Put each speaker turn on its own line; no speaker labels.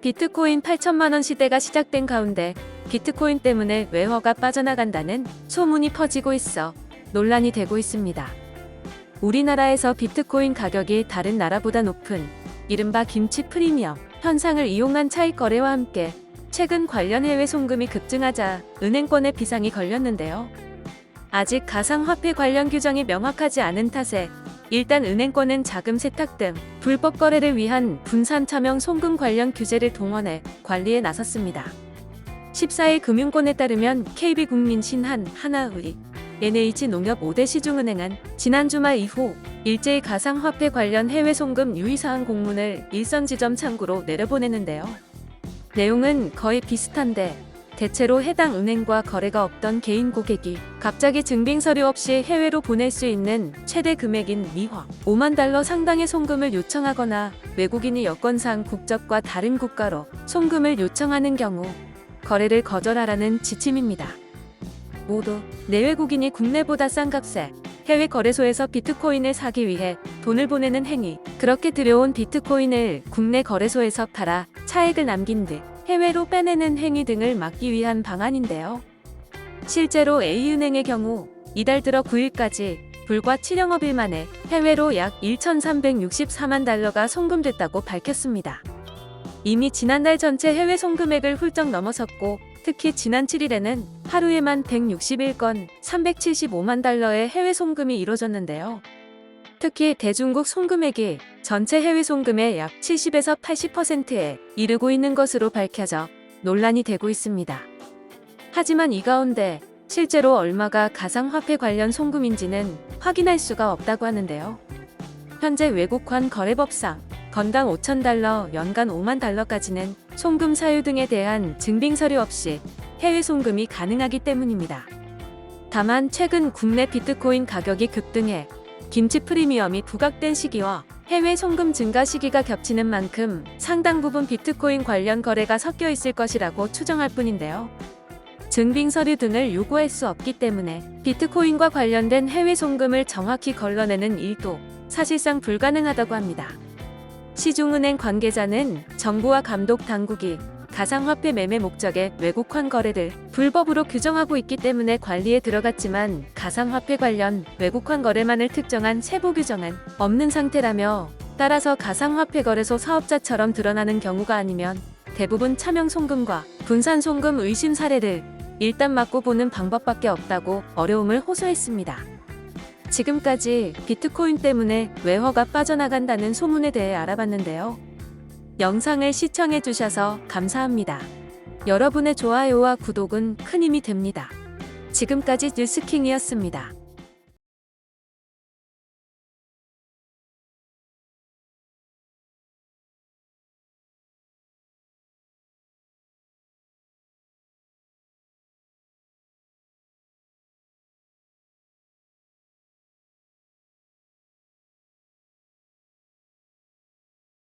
비트코인 8천만 원 시대가 시작된 가운데 비트코인 때문에 외화가 빠져나간다는 소문이 퍼지고 있어 논란이 되고 있습니다. 우리나라에서 비트코인 가격이 다른 나라보다 높은 이른바 김치 프리미엄 현상을 이용한 차익 거래와 함께 최근 관련 해외 송금이 급증하자 은행권의 비상이 걸렸는데요. 아직 가상화폐 관련 규정이 명확하지 않은 탓에 일단 은행권은 자금 세탁 등 불법 거래를 위한 분산 차명 송금 관련 규제를 동원해 관리에 나섰습니다. 14일 금융권에 따르면 KB국민, 신한, 하나은행, NH농협 5대 시중은행은 지난 주말 이후 일제히 가상화폐 관련 해외 송금 유의사항 공문을 일선 지점 창구로 내려보냈는데요. 내용은 거의 비슷한데 대체로 해당 은행과 거래가 없던 개인 고객이 갑자기 증빙 서류 없이 해외로 보낼 수 있는 최대 금액인 미화 5만 달러 상당의 송금을 요청하거나 외국인이 여건상 국적과 다른 국가로 송금을 요청하는 경우 거래를 거절하라는 지침입니다. 모두 내외국인이 국내보다 싼 값에 해외 거래소에서 비트코인을 사기 위해 돈을 보내는 행위, 그렇게 들여온 비트코인을 국내 거래소에서 팔아 차익을 남긴 듯 해외로 빼내는 행위 등을 막기 위한 방안인데요. 실제로 A은행의 경우 이달 들어 9일까지 불과 7영업일 만에 해외로 약 1,364만 달러가 송금됐다고 밝혔습니다. 이미 지난달 전체 해외 송금액을 훌쩍 넘어섰고 특히 지난 7일에는 하루에만 161건 375만 달러의 해외 송금이 이뤄졌는데요. 특히 대중국 송금액이 전체 해외 송금의 약 70에서 80%에 이르고 있는 것으로 밝혀져 논란이 되고 있습니다. 하지만 이 가운데 실제로 얼마가 가상화폐 관련 송금인지는 확인할 수가 없다고 하는데요. 현재 외국환 거래법상 건당 5,000달러, 연간 5만 달러까지는 송금 사유 등에 대한 증빙 서류 없이 해외 송금이 가능하기 때문입니다. 다만 최근 국내 비트코인 가격이 급등해 김치 프리미엄이 부각된 시기와 해외 송금 증가 시기가 겹치는 만큼 상당 부분 비트코인 관련 거래가 섞여 있을 것이라고 추정할 뿐인데요. 증빙 서류 등을 요구할 수 없기 때문에 비트코인과 관련된 해외 송금을 정확히 걸러내는 일도 사실상 불가능하다고 합니다. 시중은행 관계자는 정부와 감독 당국이 가상화폐 매매 목적의 외국환 거래를 불법으로 규정하고 있기 때문에 관리에 들어갔지만 가상화폐 관련 외국환 거래만을 특정한 세부 규정은 없는 상태라며 따라서 가상화폐 거래소 사업자처럼 드러나는 경우가 아니면 대부분 차명 송금과 분산 송금 의심 사례를 일단 막고 보는 방법밖에 없다고 어려움을 호소했습니다. 지금까지 비트코인 때문에 외화가 빠져나간다는 소문에 대해 알아봤는데요. 영상을 시청해주셔서 감사합니다. 여러분의 좋아요와 구독은 큰 힘이 됩니다. 지금까지 뉴스킹이었습니다.